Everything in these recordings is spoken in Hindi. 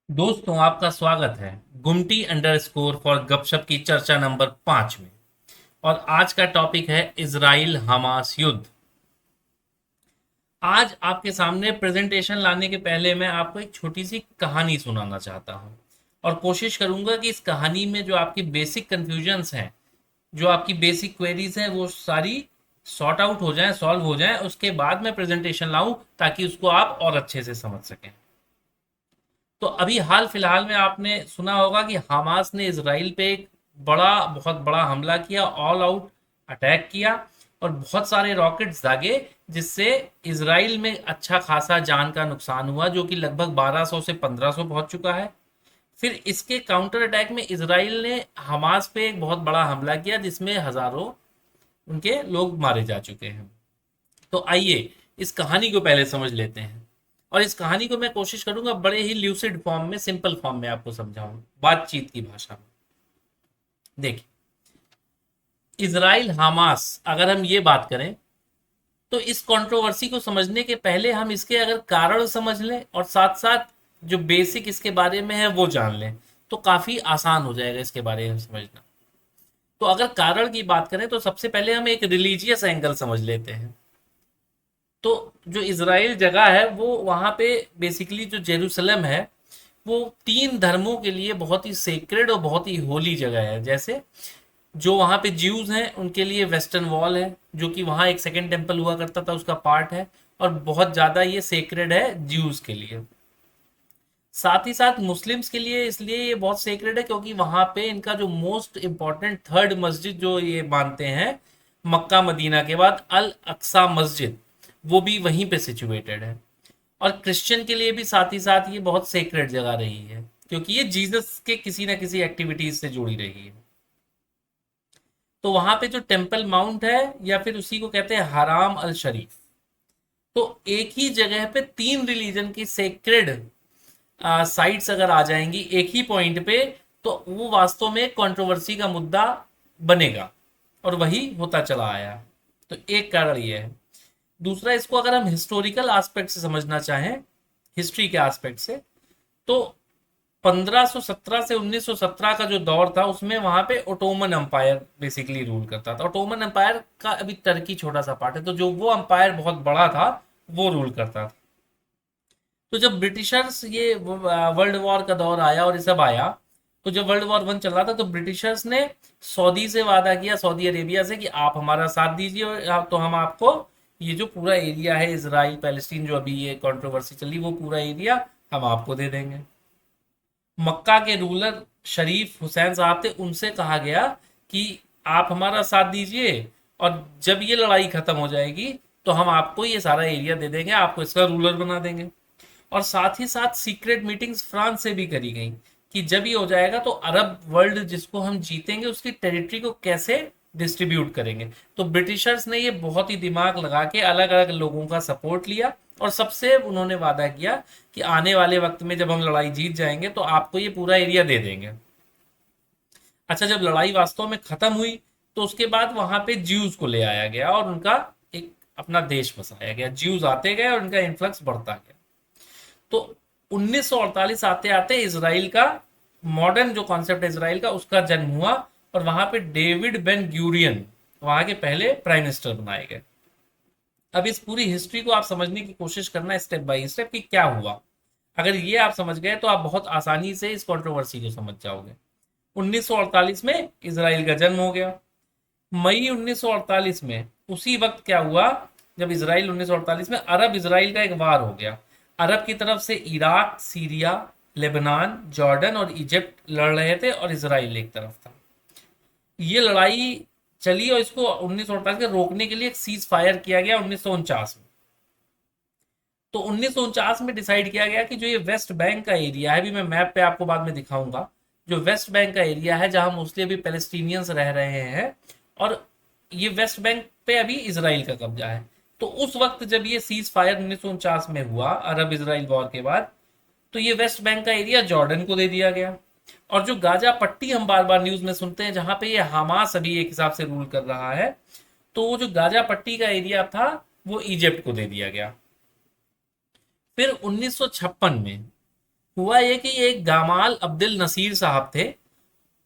दोस्तों, आपका स्वागत है गुमटी अंडरस्कोर फॉर गपशप की चर्चा नंबर 5 में। और आज का टॉपिक है इजराइल हमास युद्ध। आज आपके सामने प्रेजेंटेशन लाने के पहले मैं आपको एक छोटी सी कहानी सुनाना चाहता हूं और कोशिश करूंगा कि इस कहानी में जो आपकी बेसिक कंफ्यूजन्स हैं, जो आपकी बेसिक क्वेरीज हैं, वो सारी सॉर्ट आउट हो जाएं, सॉल्व हो जाएं। उसके बाद मैं प्रेजेंटेशन लाऊं ताकि उसको आप और अच्छे से समझ सकें। तो अभी हाल फिलहाल में आपने सुना होगा कि हमास ने इसराइल पे एक बहुत बड़ा हमला किया, ऑल आउट अटैक किया और बहुत सारे रॉकेट्स दागे, जिससे इसराइल में अच्छा खासा जान का नुकसान हुआ, जो कि लगभग 1200 से 1500 पहुंच चुका है। फिर इसके काउंटर अटैक में इसराइल ने हमास पे एक बहुत बड़ा हमला किया, जिसमें हजारों उनके लोग मारे जा चुके हैं। तो आइए इस कहानी को पहले समझ लेते हैं। और इस कहानी को मैं कोशिश करूंगा बड़े ही ल्यूसिड फॉर्म में, सिंपल फॉर्म में आपको समझाऊं, बातचीत की भाषा में। देखिए, इजराइल हमास, अगर हम ये बात करें तो इस कंट्रोवर्सी को समझने के पहले हम इसके अगर कारण समझ लें और साथ साथ जो बेसिक इसके बारे में है वो जान लें, तो काफी आसान हो जाएगा इसके बारे में समझना। तो अगर कारण की बात करें तो सबसे पहले हम एक रिलीजियस एंगल समझ लेते हैं। तो जो इज़राइल जगह है वो वहाँ पे बेसिकली जो जेरूसलम है, वो तीन धर्मों के लिए बहुत ही सेक्रेड और बहुत ही होली जगह है। जैसे जो वहाँ पे ज्यूज हैं उनके लिए वेस्टर्न वॉल है, जो कि वहाँ एक सेकंड टेम्पल हुआ करता था, उसका पार्ट है। और बहुत ज़्यादा ये सेक्रेड है ज्यूज के लिए। साथ ही साथ मुस्लिम्स के लिए इसलिए ये बहुत सेक्रेड है क्योंकि वहाँ पे इनका जो मोस्ट इम्पॉर्टेंट थर्ड मस्जिद जो ये मानते हैं, मक्का मदीना के बाद अल अक्सा मस्जिद, वो भी वहीं पे सिचुएटेड है। और क्रिश्चियन के लिए भी साथ ही साथ ये बहुत सेक्रेड जगह रही है, क्योंकि ये जीसस के किसी ना किसी एक्टिविटीज से जुड़ी रही है। तो वहां पे जो टेम्पल माउंट है, या फिर उसी को कहते हैं हराम अल शरीफ, तो एक ही जगह पे तीन रिलीजन की सेक्रेड साइट्स अगर आ जाएंगी एक ही पॉइंट पे, तो वो वास्तव में कंट्रोवर्सी का मुद्दा बनेगा। और वही होता चला आया। तो एक कारण ये है। दूसरा, इसको अगर हम हिस्टोरिकल एस्पेक्ट से समझना चाहें, हिस्ट्री के एस्पेक्ट से, तो 1517 से 1917 का जो दौर था, उसमें वहां पे ओटोमन एम्पायर बेसिकली रूल करता था। ओटोमन एम्पायर का अभी टर्की छोटा सा पार्ट है, तो जो वो एम्पायर बहुत बड़ा था, वो रूल करता था। तो जब ब्रिटिशर्स ये वर्ल्ड वॉर का दौर आया और ये सब आया, तो जब वर्ल्ड वॉर वन चल रहा था, तो ब्रिटिशर्स ने सऊदी से वादा किया, सऊदी अरेबिया से, कि आप हमारा साथ दीजिए और तो हम आपको ये जो पूरा एरिया है इसराइल पैलेस्टीन, जो अभी ये कंट्रोवर्सी चली, वो पूरा एरिया हम आपको दे देंगे। मक्का के रूलर शरीफ हुसैन साहब थे, उनसे कहा गया कि आप हमारा साथ दीजिए और जब ये लड़ाई खत्म हो जाएगी तो हम आपको ये सारा एरिया दे देंगे, आपको इसका रूलर बना देंगे। और साथ ही साथ सीक्रेट मीटिंग्स फ्रांस से भी करी गई कि जब ये हो जाएगा तो अरब वर्ल्ड जिसको हम जीतेंगे उसकी टेरिटरी को कैसे डिस्ट्रीब्यूट करेंगे। तो ब्रिटिशर्स ने ये बहुत ही दिमाग लगा के अलग अलग लोगों का सपोर्ट लिया और सबसे उन्होंने वादा किया कि आने वाले वक्त में जब हम लड़ाई जीत जाएंगे तो आपको ये पूरा एरिया दे देंगे। अच्छा, जब लड़ाई वास्तव में खत्म हुई, तो उसके बाद वहां पे ज्यूज को ले आया गया और उनका एक अपना देश बसाया गया। ज्यूज आते गए और उनका इन्फ्लक्स बढ़ता गया। तो 1948 आते आते इसराइल का मॉडर्न जो कॉन्सेप्ट है इसराइल का, उसका जन्म हुआ। और वहां पे डेविड बेन ग्यूरियन वहां के पहले प्राइम मिनिस्टर बनाए गए। अब इस पूरी हिस्ट्री को आप समझने की कोशिश करना स्टेप बाय स्टेप कि क्या हुआ। अगर ये आप समझ गए तो आप बहुत आसानी से इस कंट्रोवर्सी को समझ जाओगे। 1948 में इसराइल का जन्म हो गया। मई 1948 में उसी वक्त क्या हुआ, जब इसराइल 1948 में अरब इसराइल का एक वार हो गया। अरब की तरफ से इराक, सीरिया, लेबनान, जॉर्डन और इजिप्ट लड़ रहे थे और इसराइल एक तरफ था। ये लड़ाई चली और इसको 1948 के रोकने के लिए एक सीज फायर किया गया 1949 में। तो 1949 में डिसाइड किया गया कि जो ये वेस्ट बैंक का एरिया है, अभी मैं मैप पे आपको बाद में दिखाऊंगा, जो वेस्ट बैंक का एरिया है जहां मोस्टली अभी पैलेस्टीनियंस रह रहे हैं, और ये वेस्ट बैंक पे अभी इसराइल का कब्जा है। तो उस वक्त जब ये सीज फायर 1949 में हुआ अरब इसराइल वॉर के बाद, तो ये वेस्ट बैंक का एरिया जॉर्डन को दे दिया गया। और जो गाजा पट्टी हम बार बार न्यूज में सुनते हैं, जहां पे ये हमास अभी एक हिसाब से रूल कर रहा है, तो वो जो गाजा पट्टी का एरिया था वो इजिप्ट को दे दिया गया। फिर 1956 में हुआ ये कि एक गामाल अब्दुल नसीर साहब थे,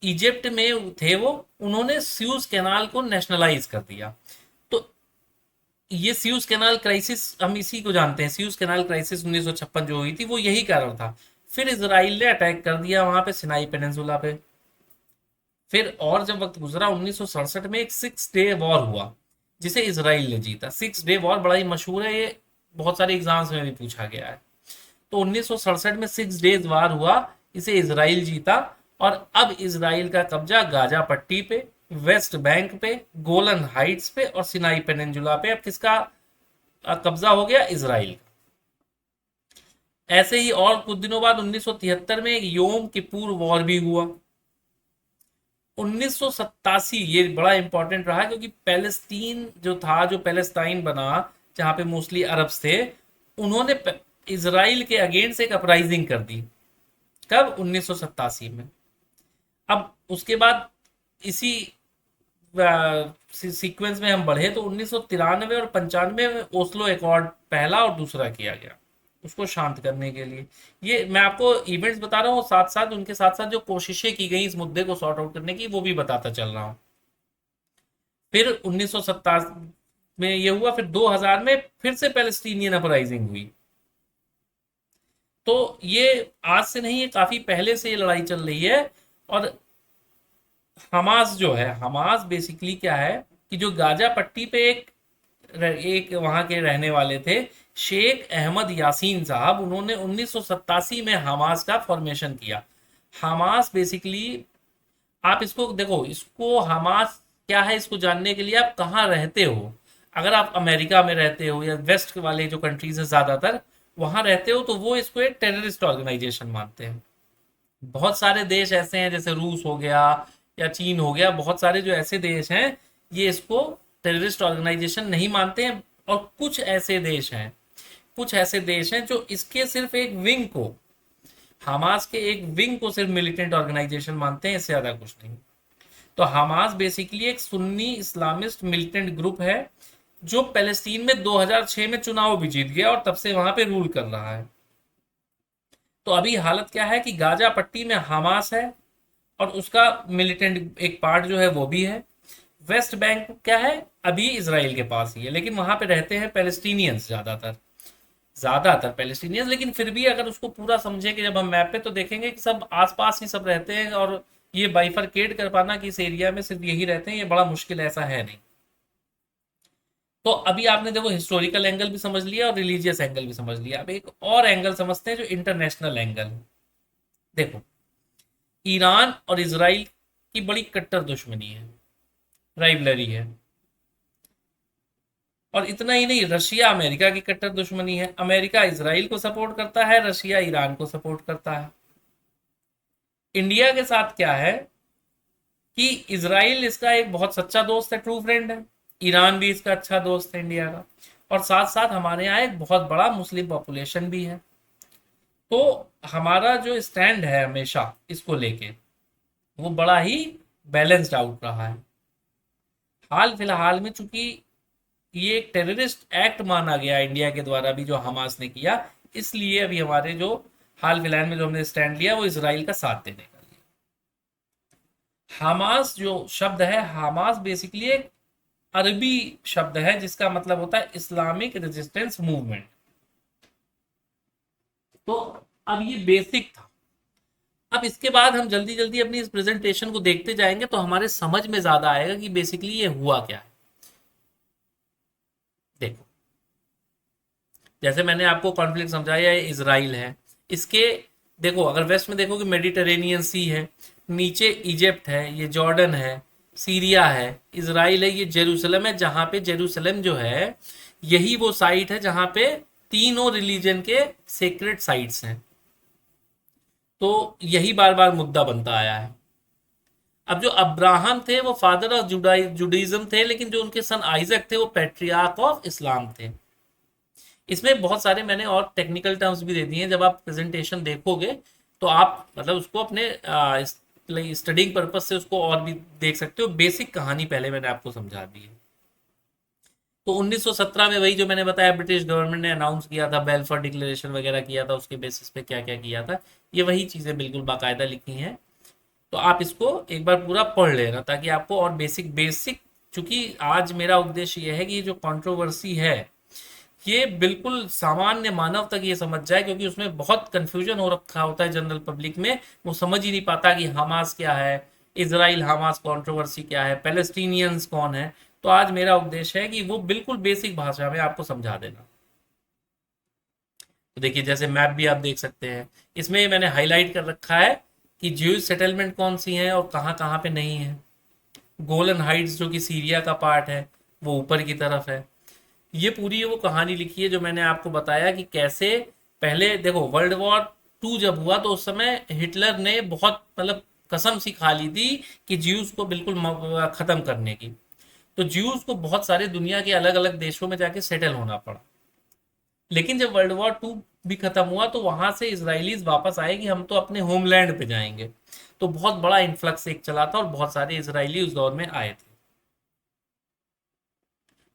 इजिप्ट में थे वो, उन्होंने स्यूज कैनाल को नेशनलाइज कर दिया। तो ये स्यूज कैनाल क्राइसिस हम इसी को जानते हैं, स्यूज कैनाल क्राइसिस 1956 जो हुई थी वो यही कारण था। फिर इसराइल ने अटैक कर दिया वहां पे सिनाई पेनिनसुला पे। फिर और जब वक्त गुजरा 1967 में एक 6 डे वॉर हुआ जिसे इसराइल ने जीता। 6 डे वॉर बड़ा ही मशहूर है, ये बहुत सारे एग्जाम्स में भी पूछा गया है। तो 1967 में 6 डेज वार हुआ, इसे इसराइल जीता। और अब इसराइल का कब्जा गाजा पट्टी पे, वेस्ट बैंक पे, गोलन हाइट्स पे और सिनाई पेनिनसुला पे अब किसका कब्जा हो गया? इसराइल का। ऐसे ही और कुछ दिनों बाद 1973 में एक योम किपुर वॉर भी हुआ। 1987 ये बड़ा इंपॉर्टेंट रहा क्योंकि पैलेस्तीन जो था, जो पैलेस्टाइन बना जहां पे मोस्टली अरब्स थे, उन्होंने इसराइल के अगेंस्ट एक अपराइजिंग कर दी। कब? 1987 में। अब उसके बाद इसी सीक्वेंस में हम बढ़े तो 1993 और 95 में ओस्लो एकॉर्ड पहला और दूसरा किया गया उसको शांत करने के लिए। ये मैं आपको इवेंट्स बता रहा हूँ, साथ साथ उनके साथ साथ जो कोशिशें की गई इस मुद्दे को सॉर्ट आउट करने की वो भी बताता चल रहा हूँ। फिर 1987 में ये हुआ, फिर 2000 में फिर से पैलेस्टीनियन अपराइजिंग हुई। तो ये आज से नहीं, ये काफी पहले से ये लड़ाई चल रही है। और हमास जो है, हमास बेसिकली क्या है कि जो गाजा पट्टी पे एक वहां के रहने वाले थे शेख अहमद यासीन साहब, उन्होंने 1987 में हमास का फॉर्मेशन किया। हमास बेसिकली, आप इसको देखो, इसको हमास क्या है इसको जानने के लिए आप कहाँ रहते हो। अगर आप अमेरिका में रहते हो या वेस्ट वाले जो कंट्रीज है ज्यादातर वहां रहते हो तो वो इसको एक टेररिस्ट ऑर्गेनाइजेशन मानते हैं। बहुत सारे देश ऐसे हैं जैसे रूस हो गया या चीन हो गया, बहुत सारे जो ऐसे देश हैं ये इसको टेररिस्ट ऑर्गेनाइजेशन नहीं मानते हैं। और कुछ ऐसे देश हैं जो इसके सिर्फ एक विंग को, हमास के एक विंग को सिर्फ मिलिटेंट ऑर्गेनाइजेशन मानते हैं, इससे ज्यादा कुछ नहीं। तो हमास बेसिकली एक सुन्नी इस्लामिस्ट मिलिटेंट ग्रुप है जो पैलेस्टीन में 2006 में चुनाव भी जीत गया और तब से वहां पे रूल कर रहा है। तो अभी हालत क्या है कि गाजा पट्टी में हमास है और उसका मिलिटेंट एक पार्ट जो है वो भी है। वेस्ट बैंक क्या है? अभी इसराइल के पास ही है, लेकिन वहां पे रहते हैं पैलेस्टीनियंस ज्यादातर पैलेस्टीनियंस। लेकिन फिर भी अगर उसको पूरा समझे कि जब हम मैप पे तो देखेंगे कि सब आसपास ही सब रहते हैं। और ये बाइफरकेट कर पाना कि इस एरिया में सिर्फ यही रहते हैं, ये बड़ा मुश्किल, ऐसा है नहीं। तो अभी आपने देखो हिस्टोरिकल एंगल भी समझ लिया और रिलीजियस एंगल भी समझ लिया। अब एक और एंगल समझते हैं जो इंटरनेशनल एंगल। देखो, ईरान और इसराइल की बड़ी कट्टर दुश्मनी है, राइवलरी है। और इतना ही नहीं, रशिया अमेरिका की कट्टर दुश्मनी है। अमेरिका इसराइल को सपोर्ट करता है, रशिया ईरान को सपोर्ट करता है। इंडिया के साथ क्या है कि इसराइल इसका एक बहुत सच्चा दोस्त है, ट्रू फ्रेंड है। ईरान भी इसका अच्छा दोस्त है इंडिया का। और साथ साथ हमारे यहाँ एक बहुत बड़ा मुस्लिम पॉपुलेशन भी है। तो हमारा जो स्टैंड है हमेशा इसको लेके वो बड़ा ही बैलेंस्ड आउट रहा है। हाल फिलहाल में चूंकि ये एक टेररिस्ट एक्ट माना गया इंडिया के द्वारा भी जो हमास ने किया, इसलिए अभी हमारे जो हाल फिलहाल में जो हमने स्टैंड लिया वो इसराइल का साथ देने का लिया। हमास जो शब्द है, हमास बेसिकली एक अरबी शब्द है जिसका मतलब होता है इस्लामिक रेजिस्टेंस मूवमेंट। तो अब ये बेसिक था। अब इसके बाद हम जल्दी जल्दी अपनी इस प्रेजेंटेशन को देखते जाएंगे तो हमारे समझ में ज्यादा आएगा कि बेसिकली ये हुआ क्या है। देखो, जैसे मैंने आपको कॉन्फ्लिक्ट समझाया, ये इसराइल है। इसके देखो, अगर वेस्ट में देखो कि मेडिटेरेनियन सी है, नीचे इजिप्ट है, ये जॉर्डन है, सीरिया है, इसराइल है, ये जेरूसलम है। जहां पे जेरूसलम जो है यही वो साइट है जहां पे तीनों रिलीजन के सेक्रेट साइट्स हैं। तो यही बार बार मुद्दा बनता आया है। अब जो अब्राहम थे वो फादर ऑफ जुडाइज्म थे, लेकिन जो उनके सन आइजक थे वो पैट्रियार्क ऑफ इस्लाम थे। इसमें बहुत सारे मैंने और टेक्निकल टर्म्स भी दे दिए हैं, जब आप प्रेजेंटेशन देखोगे तो आप मतलब उसको अपने स्टडिंग पर्पज से उसको और भी देख सकते हो। बेसिक कहानी पहले मैंने आपको समझा दी है। तो 1917 में वही जो मैंने बताया, ब्रिटिश गवर्नमेंट ने अनाउंस किया था, बेल्फोर डिक्लेरेशन वगैरह किया था, उसके बेसिस पे क्या क्या किया था, ये वही चीज़ें बिल्कुल बाकायदा लिखी हैं। तो आप इसको एक बार पूरा पढ़ लेना, ताकि आपको और बेसिक बेसिक, चूंकि आज मेरा उद्देश्य ये है कि ये जो कंट्रोवर्सी है ये बिल्कुल सामान्य मानव तक ये समझ जाए, क्योंकि उसमें बहुत कंफ्यूजन हो रखा होता है जनरल पब्लिक में। वो समझ ही नहीं पाता कि हमास क्या है, इसराइल हमास कंट्रोवर्सी क्या है, पैलेस्टीनियंस कौन है। तो आज मेरा उद्देश्य है कि वो बिल्कुल बेसिक भाषा में आपको समझा देना। तो देखिए, जैसे मैप भी आप देख सकते हैं, इसमें मैंने हाईलाइट कर रखा है कि ज्यूज सेटलमेंट कौन सी हैं और कहाँ कहाँ पे नहीं है। गोलन हाइट्स जो कि सीरिया का पार्ट है, वो ऊपर की तरफ है। ये पूरी वो कहानी लिखी है जो मैंने आपको बताया कि कैसे पहले देखो, वर्ल्ड वॉर टू जब हुआ तो उस समय हिटलर ने बहुत मतलब कसम सी खा ली थी कि ज्यूज को बिल्कुल खत्म करने की। तो ज्यूज को बहुत सारे दुनिया के अलग अलग देशों में जाके सेटल होना पड़ा। लेकिन जब वर्ल्ड वॉर टू भी खत्म हुआ तो वहां से इसराइलीज वापस आए कि हम तो अपने होमलैंड पे जाएंगे। तो बहुत बड़ा इन्फ्लक्स एक चला था और बहुत सारे इसराइली उस दौर में आए थे।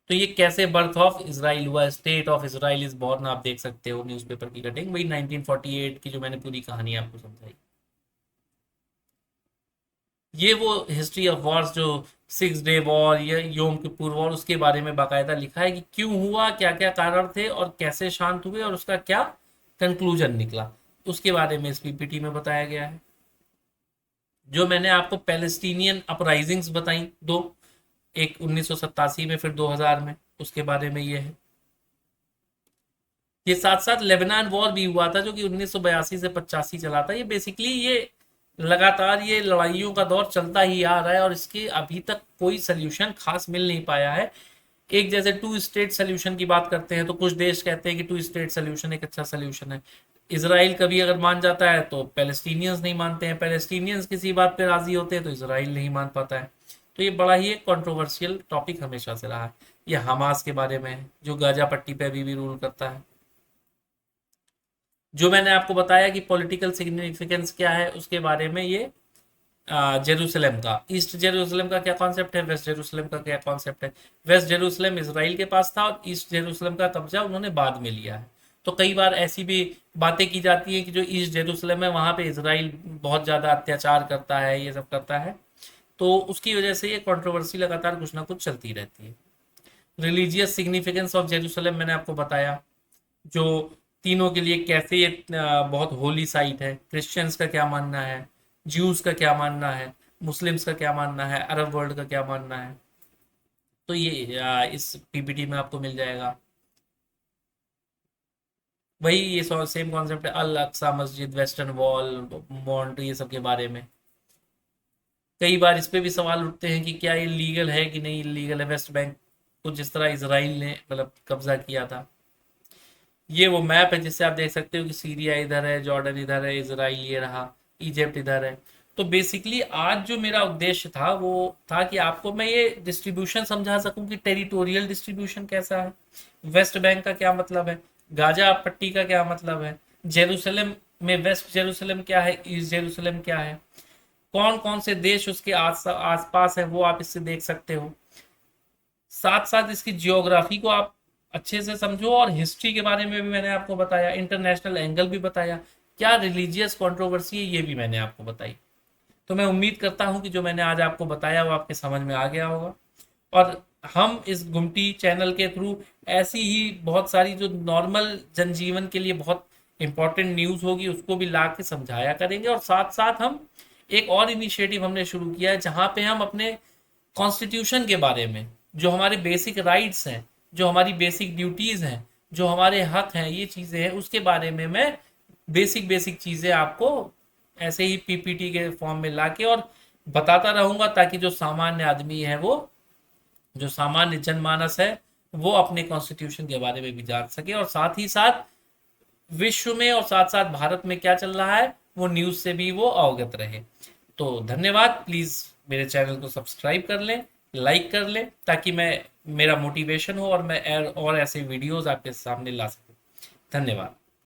तो ये कैसे बर्थ ऑफ इसराइल हुआ, state of Israel is born, आप देख सकते हो न्यूज़पेपर की कटिंग, वही 1948 की जो मैंने पूरी कहानी आपको समझाई। ये वो हिस्ट्री ऑफ वॉर्स जो सिक्स डे वॉर या योम किप्पुर वॉर, उसके बारे में बाकायदा लिखा है कि क्यों हुआ, क्या क्या कारण थे और कैसे शांत हुए और उसका क्या कंक्लूजन निकला, उसके बारे में इस पीपीटी में बताया गया है। जो मैंने आपको पैलेस्टीनियन अपराइजिंग्स बताई दो, एक 1987 में, फिर 2000 में, उसके बारे में ये है। ये साथ साथ लेबनान वॉर भी हुआ था जो कि 1982 से 85 चला था। ये बेसिकली ये लगातार ये लड़ाइयों का दौर चलता ही आ रहा है और इसके अभी तक कोई सल्यूशन खास मिल नहीं पाया है। एक जैसे टू स्टेट सल्यूशन की बात करते हैं तो कुछ देश कहते हैं कि टू स्टेट सल्यूशन एक अच्छा सल्यूशन है। इसराइल कभी अगर मान जाता है तो पैलेस्टीनियंस नहीं मानते हैं, पैलेस्टीनियंस किसी बात पे राजी होते हैं तो इसराइल नहीं मान पाता है। तो ये बड़ा ही एक कंट्रोवर्शियल टॉपिक हमेशा से रहा है। ये हमास के बारे में है जो गाजा पट्टी पे अभी भी रूल करता है। जो मैंने आपको बताया कि पॉलिटिकल सिग्निफिकेंस क्या है उसके बारे में, ये जेरूसलम का, ईस्ट जेरूसलम का क्या कॉन्सेप्ट है, वेस्ट जेरूसलम का क्या कॉन्सेप्ट है। वेस्ट जेरूसलम इसराइल के पास था और ईस्ट जेरूसलम का कब्जा उन्होंने बाद में लिया है। तो कई बार ऐसी भी बातें की जाती है कि जो ईस्ट जेरूसलम है वहां पे इसराइल बहुत ज़्यादा अत्याचार करता है, ये सब करता है। तो उसकी वजह से ये कंट्रोवर्सी लगातार कुछ ना कुछ चलती रहती है। रिलीजियस सिग्निफिकेंस ऑफ जेरूसलम मैंने आपको बताया, जो तीनों के लिए कैसे ये बहुत होली साइट है। क्रिश्चियंस का क्या मानना है, ज्यूज का क्या मानना है, मुस्लिम्स का क्या मानना है, अरब वर्ल्ड का क्या मानना है। तो ये इस पीपीटी में आपको मिल जाएगा। वही ये सेम कॉन्सेप्ट है, अल अक्सा मस्जिद, वेस्टर्न वॉल, मॉन्ट, ये सब के बारे में। कई बार इस पे भी सवाल उठते हैं कि क्या ये लीगल है कि नहीं लीगल है, वेस्ट बैंक को जिस तरह इसराइल ने मतलब कब्जा किया था। ये वो मैप है जिससे आप देख सकते हो कि सीरिया इधर है, जॉर्डन इधर है, इसराइल ये रहा, इजिप्ट इधर है। तो बेसिकली आज जो मेरा उद्देश्य था वो था कि आपको मैं ये डिस्ट्रीब्यूशन समझा सकूं कि टेरिटोरियल डिस्ट्रीब्यूशन कैसा है, वेस्ट बैंक का क्या मतलब है, गाजा पट्टी का क्या मतलब है, जेरूसलम में वेस्ट जेरूसलम क्या है, ईस्ट जेरूसलम क्या है, कौन कौन से देश उसके आस पास है, वो आप इससे देख सकते हो। साथ साथ इसकी जियोग्राफी को आप अच्छे से समझो और हिस्ट्री के बारे में भी मैंने आपको बताया, इंटरनेशनल एंगल भी बताया, क्या रिलीजियस कंट्रोवर्सी है ये भी मैंने आपको बताई। तो मैं उम्मीद करता हूं कि जो मैंने आज आपको बताया वो आपके समझ में आ गया होगा। और हम इस गुमटी चैनल के थ्रू ऐसी ही बहुत सारी जो नॉर्मल जनजीवन के लिए बहुत इंपॉर्टेंट न्यूज़ होगी उसको भी ला के समझाया करेंगे। और साथ साथ हम एक और इनिशिएटिव हमने शुरू किया है जहाँ पे हम अपने कॉन्स्टिट्यूशन के बारे में, जो हमारे बेसिक राइट्स हैं, जो हमारी बेसिक ड्यूटीज़ हैं, जो हमारे हक हैं, ये चीज़ें हैं, उसके बारे में मैं बेसिक बेसिक चीज़ें आपको ऐसे ही पीपीटी के फॉर्म में लाके और बताता रहूँगा, ताकि जो सामान्य आदमी है वो, जो सामान्य जनमानस है वो अपने कॉन्स्टिट्यूशन के बारे में भी जान सके और साथ ही साथ विश्व में और साथ साथ भारत में क्या चल रहा है वो न्यूज़ से भी वो अवगत रहे। तो धन्यवाद। प्लीज़ मेरे चैनल को सब्सक्राइब कर लें, लाइक कर लें, ताकि मैं मेरा मोटिवेशन हो और मैं और ऐसे वीडियोस आपके सामने ला सकूं। धन्यवाद।